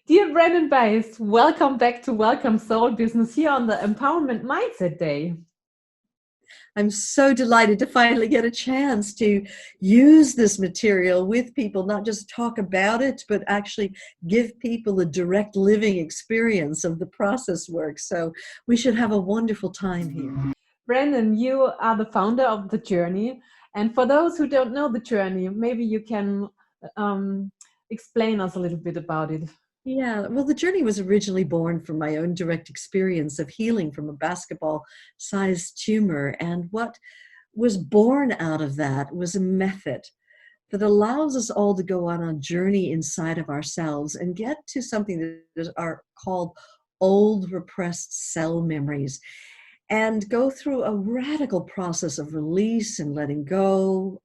Dear Brandon Bays, welcome back to Welcome Soul Business here on the Empowerment Mindset Day. I'm so delighted to finally get a chance to use this material with people, not just talk about it, but actually give people a direct living experience of the process work. So we should have a wonderful time here. Brandon, you are the founder of The Journey. And for those who don't know The Journey, maybe you can explain us a little bit about it. Yeah, well, the journey was originally born from my own direct experience of healing from a basketball-sized tumor. And what was born out of that was a method that allows us all to go on a journey inside of ourselves and get to something that are called old repressed cell memories and go through a radical process of release and letting go,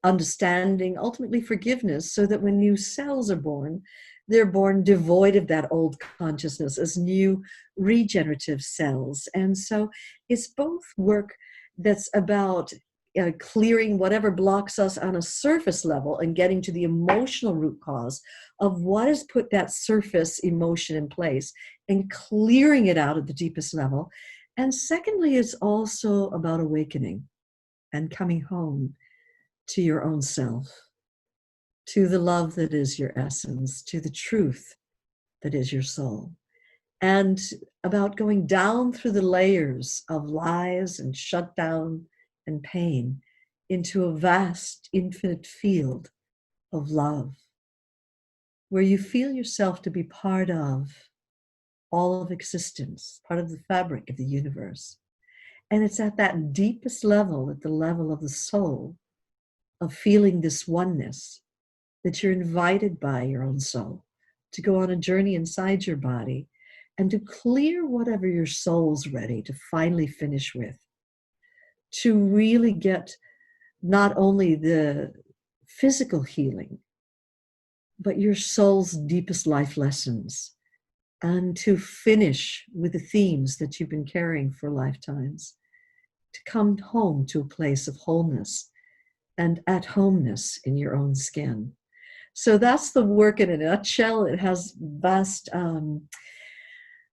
understanding, ultimately forgiveness, so that when new cells are born, they're born devoid of that old consciousness as new regenerative cells. And so it's both work that's about clearing whatever blocks us on a surface level and getting to the emotional root cause of what has put that surface emotion in place and clearing it out at the deepest level. And secondly, it's also about awakening and coming home to your own self, to the love that is your essence, to the truth that is your soul, and about going down through the layers of lies and shutdown and pain into a vast, infinite field of love, where you feel yourself to be part of all of existence, part of the fabric of the universe. And it's at that deepest level, at the level of the soul, of feeling this oneness, that you're invited by your own soul to go on a journey inside your body and to clear whatever your soul's ready to finally finish with, to really get not only the physical healing, but your soul's deepest life lessons, and to finish with the themes that you've been carrying for lifetimes, to come home to a place of wholeness and at-homeness in your own skin. So that's the work in a nutshell. It has vast,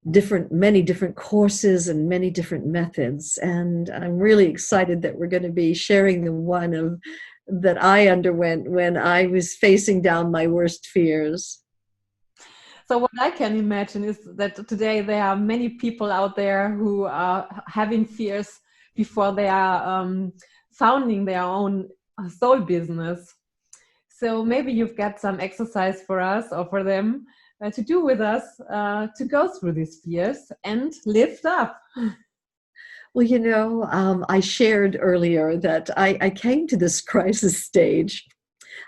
many different courses and many different methods. And I'm really excited that we're going to be sharing the one that I underwent when I was facing down my worst fears. So what I can imagine is that today there are many people out there who are having fears before they are founding their own soul business. So maybe you've got some exercise for us or for them to do with us to go through these fears and lift up. Well, I shared earlier that I came to this crisis stage.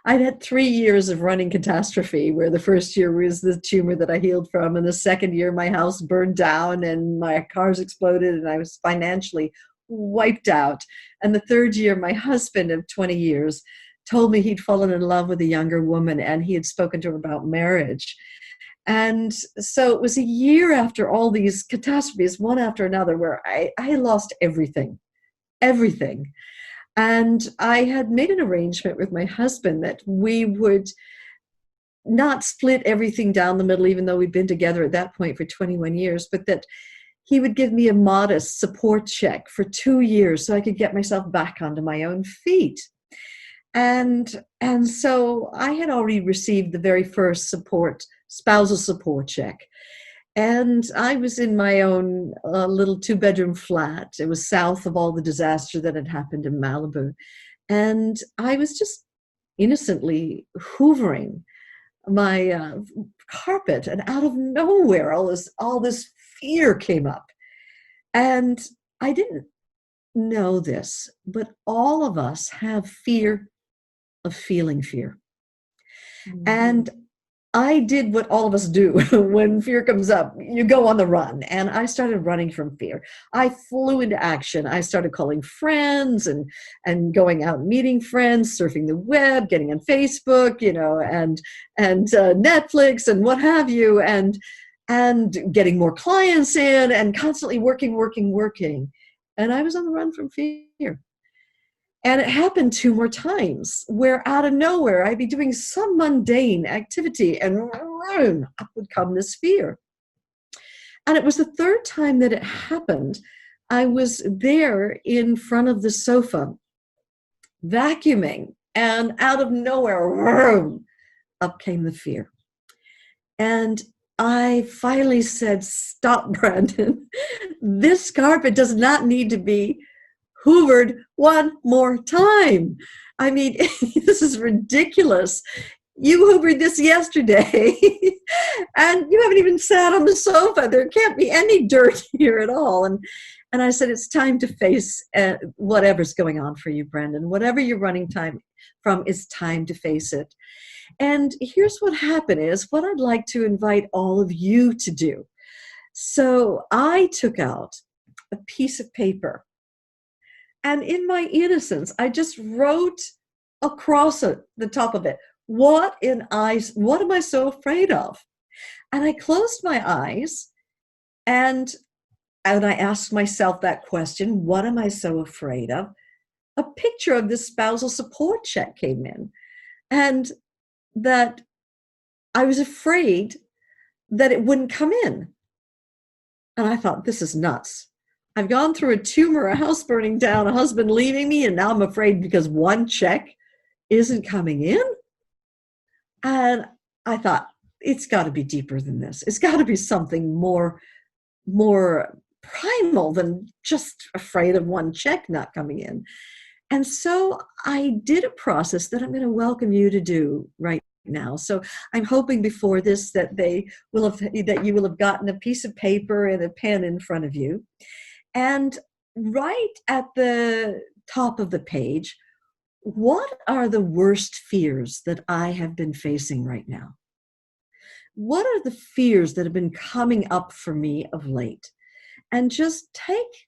I'd had 3 years of running catastrophe, where the first year was the tumor that I healed from, and the second year my house burned down and my cars exploded and I was financially wiped out. And the third year, my husband of 20 years told me he'd fallen in love with a younger woman and he had spoken to her about marriage. And so it was a year after all these catastrophes, one after another, where I lost everything. And I had made an arrangement with my husband that we would not split everything down the middle, even though we'd been together at that point for 21 years, but that he would give me a modest support check for 2 years so I could get myself back onto my own feet. And so I had already received the very first spousal support check. And I was in my own little 2-bedroom flat. It was south of all the disaster that had happened in Malibu. And I was just innocently hoovering my carpet, and out of nowhere, all this fear came up. And I didn't know this, but all of us have fear of feeling fear. Mm-hmm. And I did what all of us do when fear comes up. You go on the run. And I started running from fear. I flew into action. I started calling friends and going out and meeting friends, surfing the web, getting on Facebook, and Netflix and what have you, and getting more clients in and constantly working. And I was on the run from fear. And it happened 2 more times where out of nowhere, I'd be doing some mundane activity and boom, up would come this fear. And it was the third time that it happened. I was there in front of the sofa, vacuuming, and out of nowhere, vroom, up came the fear. And I finally said, stop, Brandon. This carpet does not need to be hoovered one more time. I mean, this is ridiculous. You hoovered this yesterday and you haven't even sat on the sofa. There can't be any dirt here at all. And I said, it's time to face whatever's going on for you, Brandon. Whatever you're running time from, it's time to face it. And here's what happened is what I'd like to invite all of you to do. So I took out a piece of paper, and in my innocence, I just wrote across the top of it, what am I so afraid of? And I closed my eyes and I asked myself that question, what am I so afraid of? A picture of this spousal support check came in, and that I was afraid that it wouldn't come in. And I thought, this is nuts. I've gone through a tumor, a house burning down, a husband leaving me, and now I'm afraid because one check isn't coming in. And I thought, it's got to be deeper than this. It's got to be something more primal than just afraid of one check not coming in. And so I did a process that I'm going to welcome you to do right now. So I'm hoping before this that you will have gotten a piece of paper and a pen in front of you. And right at the top of the page, what are the worst fears that I have been facing right now? What are the fears that have been coming up for me of late? And just take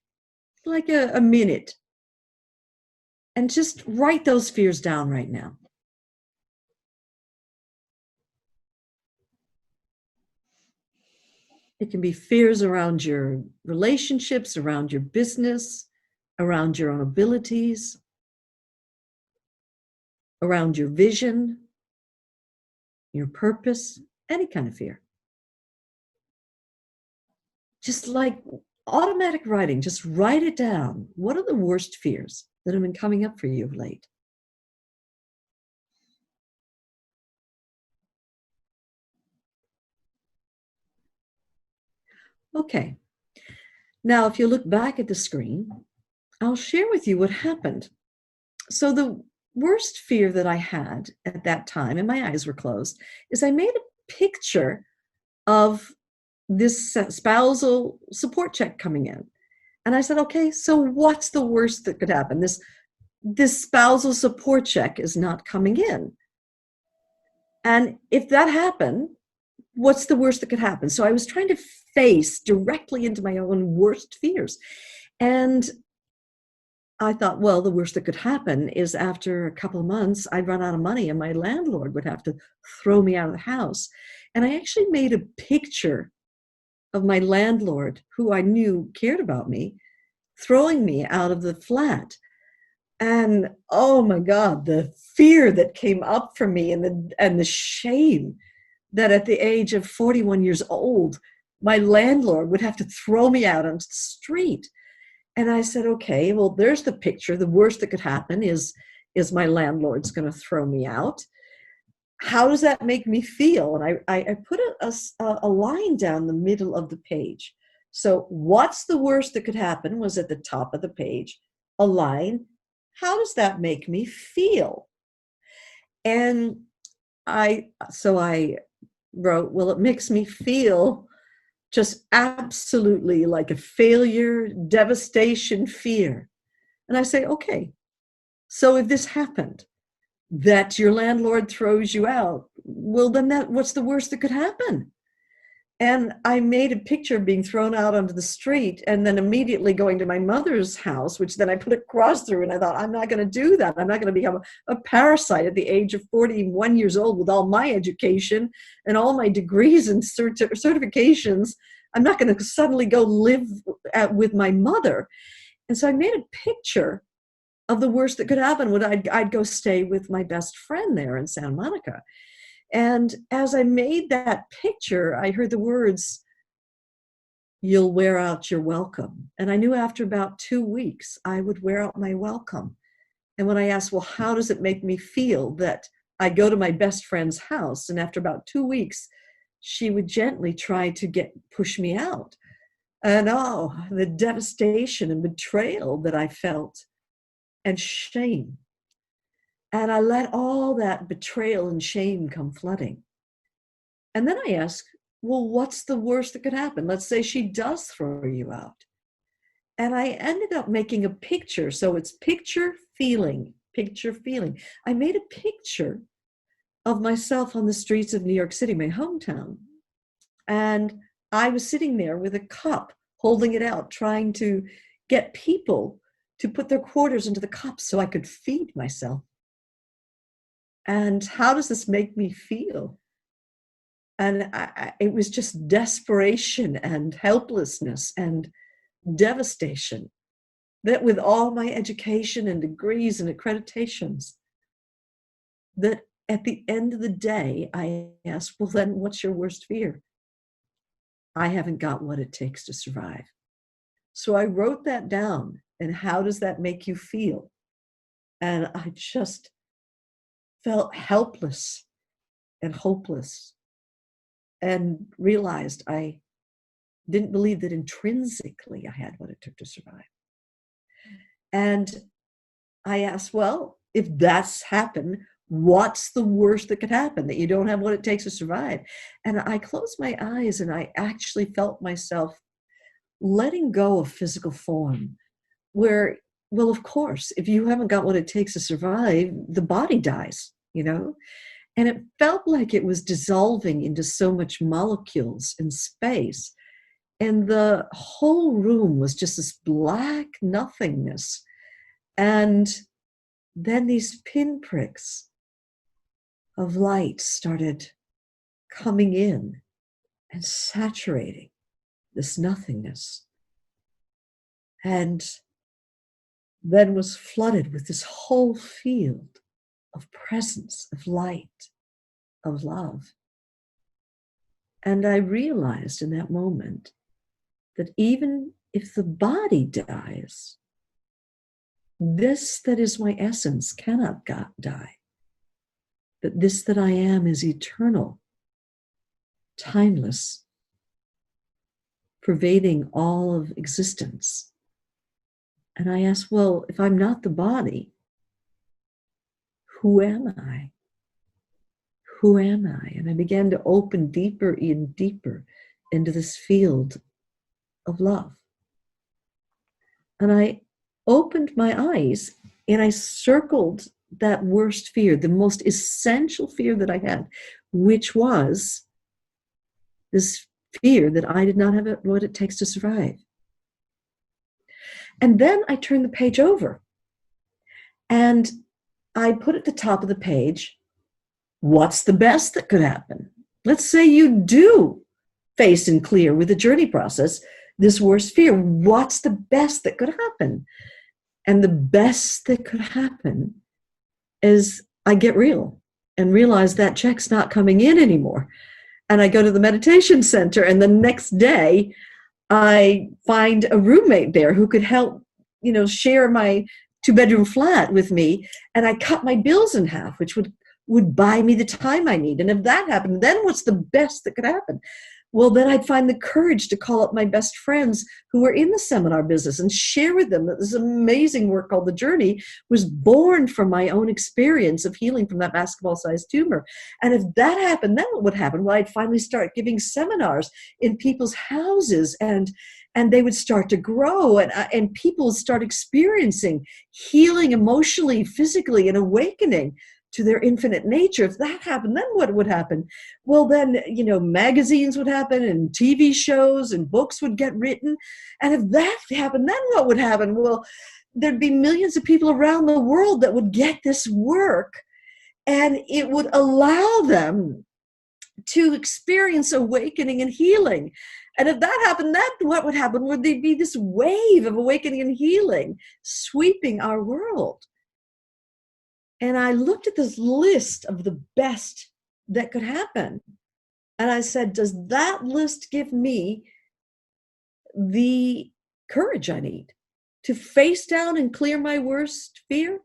like a minute and just write those fears down right now. It can be fears around your relationships, around your business, around your own abilities, around your vision, your purpose, any kind of fear. Just like automatic writing, just write it down. What are the worst fears that have been coming up for you of late? Okay. Now, if you look back at the screen, I'll share with you what happened. So the worst fear that I had at that time, and my eyes were closed, is I made a picture of this spousal support check coming in. And I said, okay, so what's the worst that could happen? This spousal support check is not coming in. And if that happened, what's the worst that could happen? So I was trying to face directly into my own worst fears. And I thought, well, the worst that could happen is after a couple of months, I'd run out of money and my landlord would have to throw me out of the house. And I actually made a picture of my landlord, who I knew cared about me, throwing me out of the flat. And oh my God, the fear that came up for me and the shame that at the age of 41 years old, my landlord would have to throw me out onto the street. And I said, okay, well, there's the picture. The worst that could happen is my landlord's going to throw me out. How does that make me feel? And I put a line down the middle of the page. So what's the worst that could happen was at the top of the page, a line. How does that make me feel? And I wrote, well, it makes me feel just absolutely like a failure, devastation, fear. And I say, okay, so if this happened, that your landlord throws you out, well, then what's the worst that could happen? And I made a picture of being thrown out onto the street and then immediately going to my mother's house, which then I put a cross through, and I thought, I'm not going to do that. I'm not going to become a parasite at the age of 41 years old with all my education and all my degrees and certifications. I'm not going to suddenly go live with my mother. And so I made a picture of the worst that could happen when I'd go stay with my best friend there in Santa Monica. And as I made that picture, I heard the words, "You'll wear out your welcome." And I knew after about 2 weeks, I would wear out my welcome. And when I asked, well, how does it make me feel that I go to my best friend's house, and after about 2 weeks, she would gently try to push me out. And oh, the devastation and betrayal that I felt, and shame. And I let all that betrayal and shame come flooding. And then I asked, well, what's the worst that could happen? Let's say she does throw you out. And I ended up making a picture. So it's picture, feeling, picture, feeling. I made a picture of myself on the streets of New York City, my hometown. And I was sitting there with a cup, holding it out, trying to get people to put their quarters into the cup so I could feed myself. And how does this make me feel? And it was just desperation and helplessness and devastation, that with all my education and degrees and accreditations, that at the end of the day, I asked, well, then what's your worst fear? I haven't got what it takes to survive. So I wrote that down. And how does that make you feel? And I just felt helpless and hopeless, and realized I didn't believe that intrinsically I had what it took to survive. And I asked, well, if that's happened, what's the worst that could happen? That you don't have what it takes to survive? And I closed my eyes, and I actually felt myself letting go of physical form, where, well, of course, if you haven't got what it takes to survive, the body dies, you know? And it felt like it was dissolving into so much molecules in space. And the whole room was just this black nothingness. And then these pinpricks of light started coming in and saturating this nothingness. And then was flooded with this whole field of presence, of light, of love. And I realized in that moment that even if the body dies, this that is my essence cannot die. That this that I am is eternal, timeless, pervading all of existence. And I asked, well, if I'm not the body, who am I? Who am I? And I began to open deeper and deeper into this field of love. And I opened my eyes, and I circled that worst fear, the most essential fear that I had, which was this fear that I did not have what it takes to survive. And then I turned the page over, and I put at the top of the page, what's the best that could happen? Let's say you do face and clear with the journey process this worst fear. What's the best that could happen? And the best that could happen is I get real and realize that check's not coming in anymore. And I go to the meditation center, and the next day I find a roommate there who could help, share my 2-bedroom flat with me. And I cut my bills in half, which would buy me the time I need. And if that happened, then what's the best that could happen? Well, then I'd find the courage to call up my best friends who were in the seminar business and share with them that this amazing work called The Journey was born from my own experience of healing from that basketball-sized tumor. And if that happened, then what would happen? Well, I'd finally start giving seminars in people's houses, and they would start to grow, and people would start experiencing healing emotionally, physically, and awakening to their infinite nature. If that happened, then what would happen? Well, then, magazines would happen, and TV shows and books would get written. And if that happened, then what would happen? Well, there'd be millions of people around the world that would get this work, and it would allow them to experience awakening and healing. And if that happened, then what would happen? Would there be this wave of awakening and healing sweeping our world? And I looked at this list of the best that could happen. And I said, does that list give me the courage I need to face down and clear my worst fear?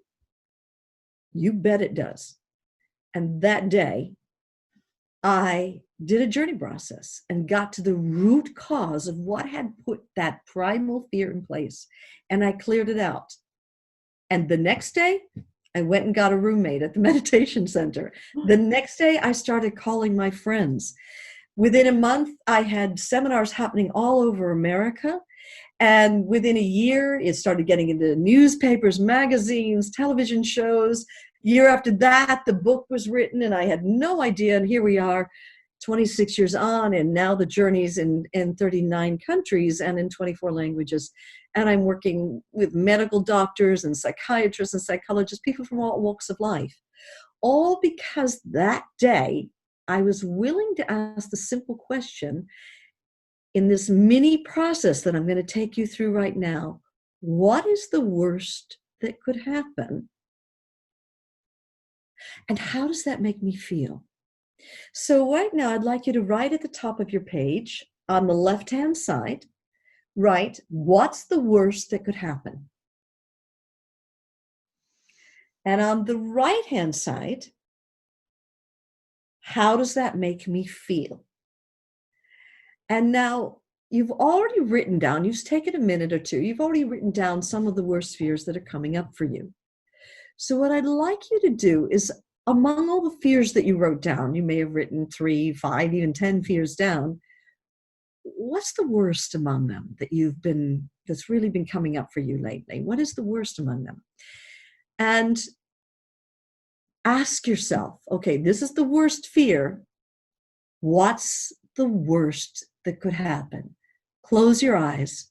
You bet it does. And that day, I did a journey process and got to the root cause of what had put that primal fear in place. And I cleared it out. And the next day, I went and got a roommate at the meditation center. The next day, I started calling my friends. Within a month, I had seminars happening all over America. And within a year, it started getting into newspapers, magazines, television shows. Year after that, the book was written, and I had no idea. And here we are, 26 years on, and now the journey's in 39 countries and in 24 languages. And I'm working with medical doctors and psychiatrists and psychologists, people from all walks of life, all because that day I was willing to ask the simple question in this mini process that I'm going to take you through right now. What is the worst that could happen? And how does that make me feel? So right now, I'd like you to write at the top of your page on the left-hand side, write, what's the worst that could happen? And on the right-hand side, how does that make me feel? And now you've already written down, you've taken a minute or two, you've already written down some of the worst fears that are coming up for you. So what I'd like you to do is, among all the fears that you wrote down, you may have written 3, 5, even 10 fears down, what's the worst among them that's really been coming up for you lately? What is the worst among them? And ask yourself, okay, this is the worst fear. What's the worst that could happen? Close your eyes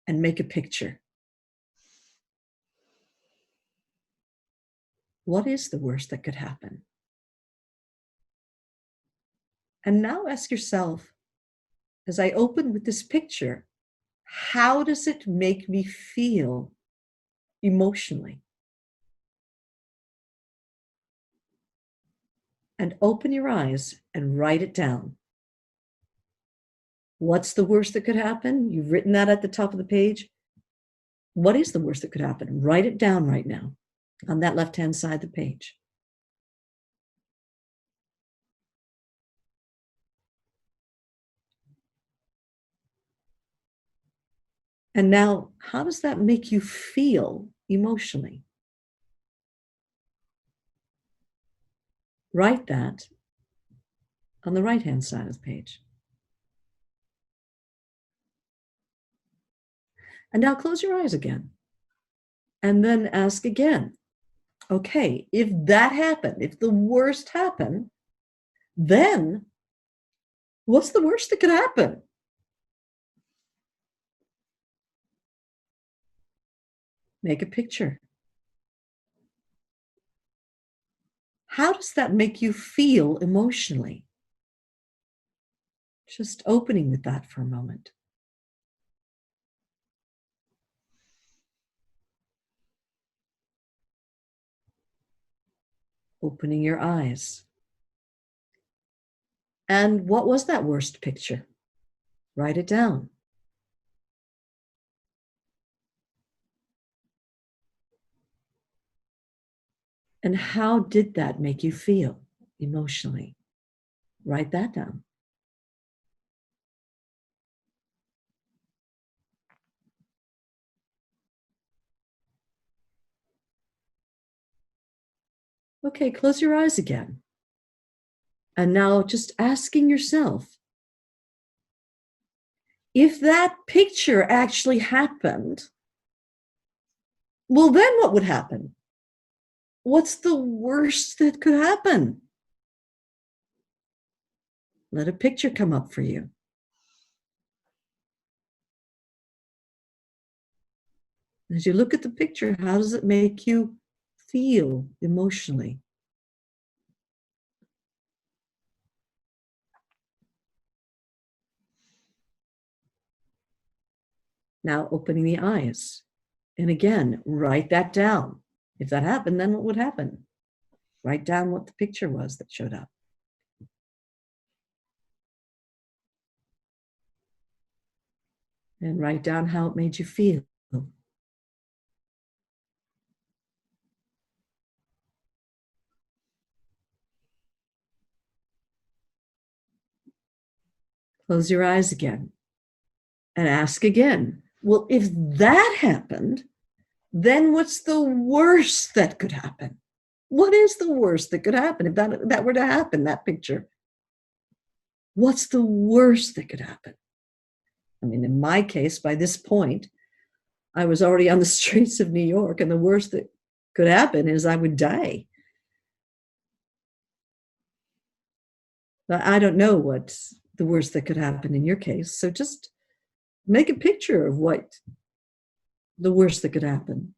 and make a picture. What is the worst that could happen? And now ask yourself, as I open with this picture, how does it make me feel emotionally? And open your eyes and write it down. What's the worst that could happen? You've written that at the top of the page. What is the worst that could happen? Write it down right now on that left-hand side of the page. And now, how does that make you feel emotionally? Write that on the right-hand side of the page. And now close your eyes again. And then ask again, okay, if that happened, if the worst happened, then what's the worst that could happen? Make a picture. How does that make you feel emotionally? Just opening with that for a moment. Opening your eyes. And what was that worst picture? Write it down. And how did that make you feel emotionally? Write that down. Okay, close your eyes again. And now just asking yourself, if that picture actually happened, well, then what would happen? What's the worst that could happen? Let a picture come up for you. As you look at the picture, how does it make you feel emotionally? Now opening the eyes. And again, write that down. If that happened, then what would happen? Write down what the picture was that showed up. And write down how it made you feel. Close your eyes again and ask again. Well, if that happened, then what's the worst that could happen? What is the worst that could happen if that were to happen, that picture? What's the worst that could happen? I mean, in my case, by this point, I was already on the streets of New York, and the worst that could happen is I would die. But I don't know what's the worst that could happen in your case. So just make a picture of what the worst that could happen.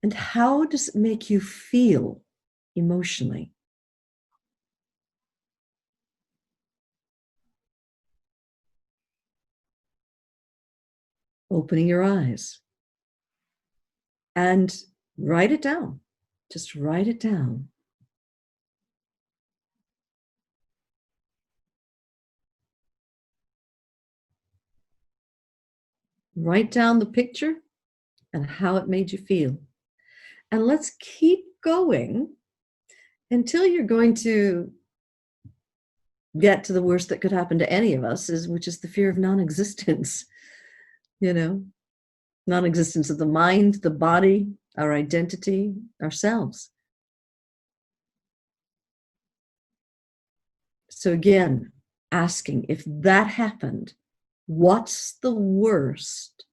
And how does it make you feel emotionally? Opening your eyes and write it down. Just write it down. Write down the picture and how it made you feel. And let's keep going until you're going to get to the worst that could happen to any of us, which is the fear of non-existence. Non-existence of the mind, the body, our identity, ourselves. So again, asking, if that happened, what's the worst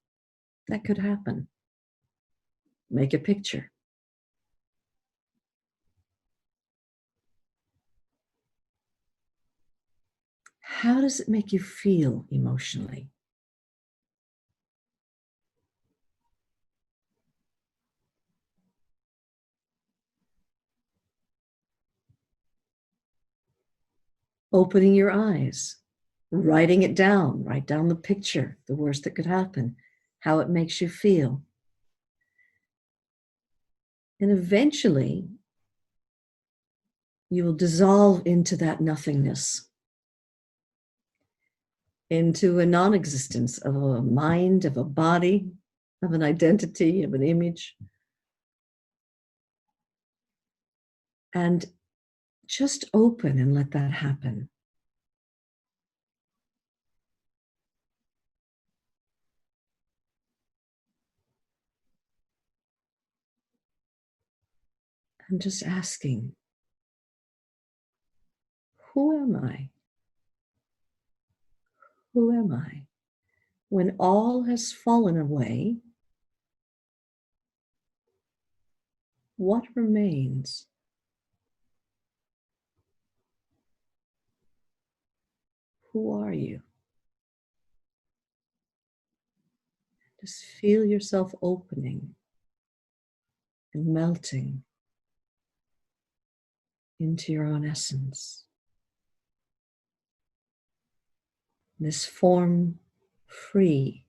that could happen? Make a picture. How does it make you feel emotionally? Opening your eyes, writing it down, write down the picture, the worst that could happen, how it makes you feel. And eventually, you will dissolve into that nothingness, into a non-existence of a mind, of a body, of an identity, of an image. And just open and let that happen. I'm just asking, who am I? Who am I? When all has fallen away, what remains? Who are you? Just feel yourself opening and melting into your own essence. This form free,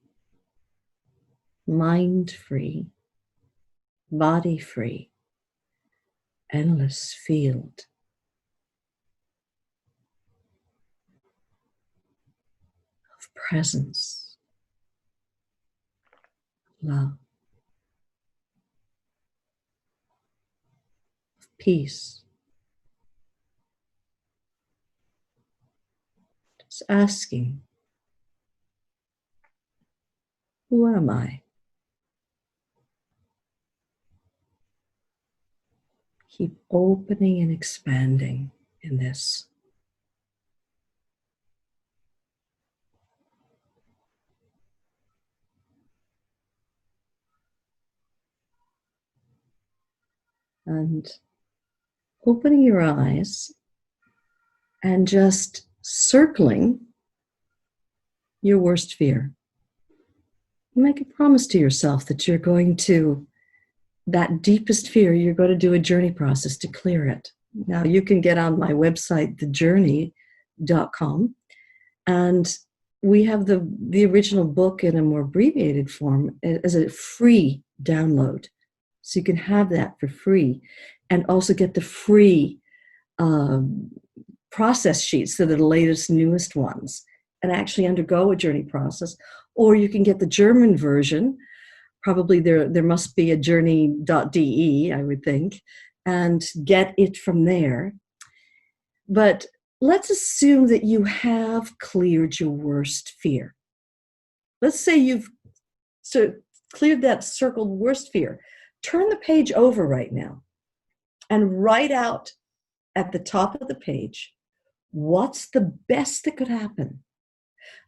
mind free, body free, endless field of presence, love, of peace. Just asking, who am I? Keep opening and expanding in this. And opening your eyes and just circling your worst fear. Make a promise to yourself that you're going to, that deepest fear, you're going to do a journey process to clear it. Now, you can get on my website, thejourney.com, and we have the original book in a more abbreviated form as a free download. So you can have that for free and also get the free process sheets that are the latest, newest ones and actually undergo a journey process. Or you can get the German version. Probably there must be a journey.de, I would think, and get it from there. But let's assume that you have cleared your worst fear. Let's say you've cleared that circled worst fear. Turn the page over right now and write out at the top of the page, what's the best that could happen?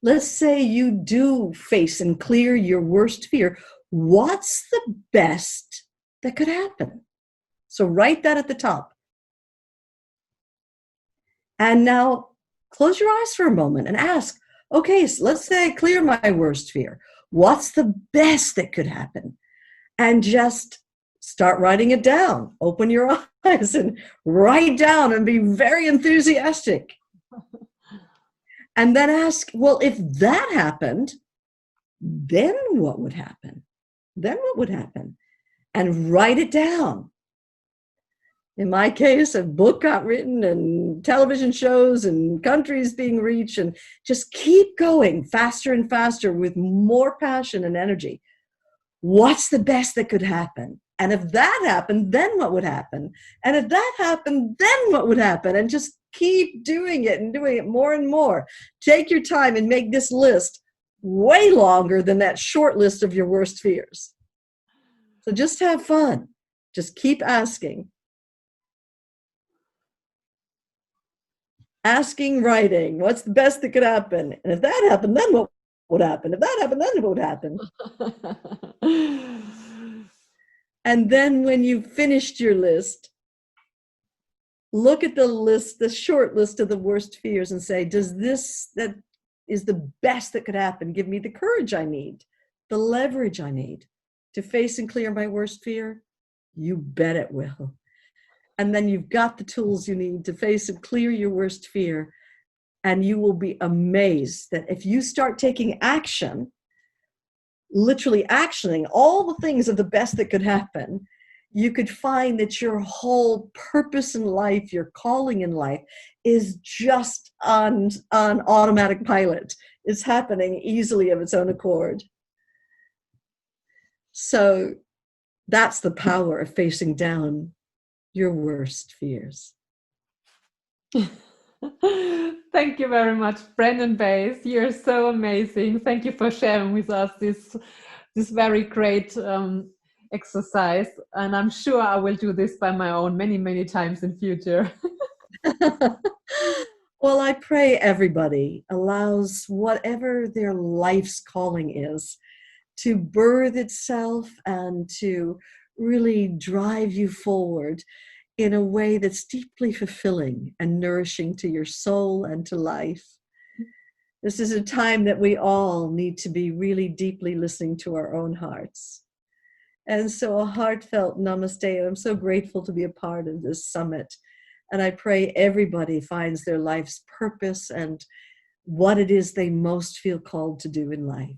Let's say you do face and clear your worst fear. What's the best that could happen? So write that at the top. And now close your eyes for a moment and ask, okay, so let's say I clear my worst fear. What's the best that could happen? And just start writing it down. Open your eyes and write down and be very enthusiastic. And then ask, well, if that happened, then what would happen? Then what would happen? And write it down. In my case, a book got written and television shows and countries being reached, and just keep going faster and faster with more passion and energy. What's the best that could happen? And if that happened, then what would happen? And if that happened, then what would happen? And just keep doing it and doing it more and more. Take your time and make this list way longer than that short list of your worst fears. So just have fun. Just keep asking. Asking, writing, what's the best that could happen? And if that happened, then what would happen? If that happened, then what would happen? And then when you've finished your list, look at the list, the short list of the worst fears, and say, does this that is the best that could happen give me the courage I need, the leverage I need to face and clear my worst fear? You bet it will. And then you've got the tools you need to face and clear your worst fear. And you will be amazed that if you start taking action, literally actioning all the things of the best that could happen, you could find that your whole purpose in life, your calling in life, is just on automatic pilot. It's happening easily of its own accord. So that's the power of facing down your worst fears. Thank you very much, Brandon Bass. You're so amazing. Thank you for sharing with us this very great exercise. And I'm sure I will do this by my own many times in future. Well, I pray everybody allows whatever their life's calling is to birth itself and to really drive you forward in a way that's deeply fulfilling and nourishing to your soul and to life. This is a time that we all need to be really deeply listening to our own hearts. And so a heartfelt namaste. And I'm so grateful to be a part of this summit. And I pray everybody finds their life's purpose and what it is they most feel called to do in life.